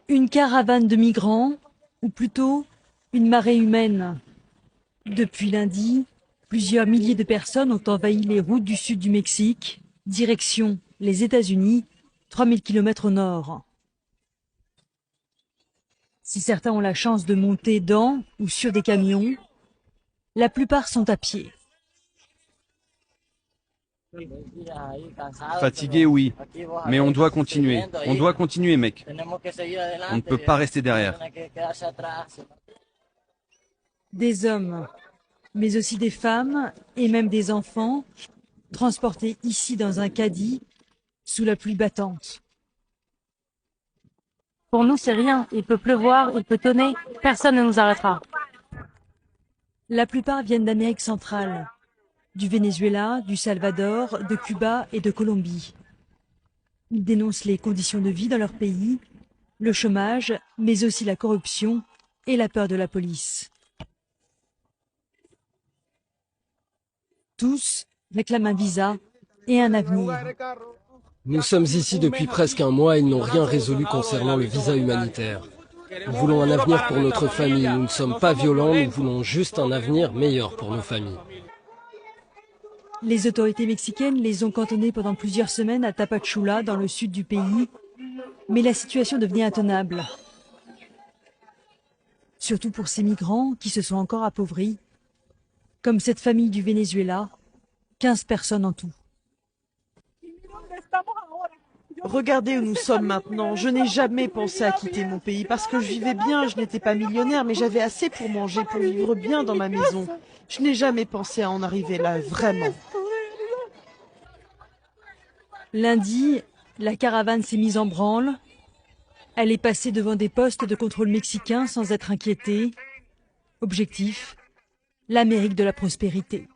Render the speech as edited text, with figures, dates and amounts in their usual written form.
Une caravane de migrants, ou plutôt une marée humaine. Depuis lundi, plusieurs milliers de personnes ont envahi les routes du sud du Mexique, direction les États-Unis, 3000 km au nord. Si certains ont la chance de monter dans ou sur des camions, la plupart sont à pied. Fatigué, oui. Mais on doit continuer. On doit continuer, mec. On ne peut pas rester derrière. Des hommes, mais aussi des femmes et même des enfants, transportés ici dans un caddie sous la pluie battante. Pour nous, c'est rien. Il peut pleuvoir, il peut tonner, personne ne nous arrêtera. La plupart viennent d'Amérique centrale, du Venezuela, du Salvador, de Cuba et de Colombie. Ils dénoncent les conditions de vie dans leur pays, le chômage, mais aussi la corruption et la peur de la police. Tous réclament un visa et un avenir. Nous sommes ici depuis presque un mois et ils n'ont rien résolu concernant le visa humanitaire. Nous voulons un avenir pour notre famille. Nous ne sommes pas violents, nous voulons juste un avenir meilleur pour nos familles. Les autorités mexicaines les ont cantonnés pendant plusieurs semaines à Tapachula, dans le sud du pays, mais la situation devenait intenable. Surtout pour ces migrants qui se sont encore appauvris, comme cette famille du Venezuela, 15 personnes en tout. Regardez où nous sommes maintenant. Je n'ai jamais pensé à quitter mon pays parce que je vivais bien, je n'étais pas millionnaire, mais j'avais assez pour manger, pour vivre bien dans ma maison. Je n'ai jamais pensé à en arriver là, vraiment. Lundi, la caravane s'est mise en branle. Elle est passée devant des postes de contrôle mexicains sans être inquiétée. Objectif, l'Amérique de la prospérité.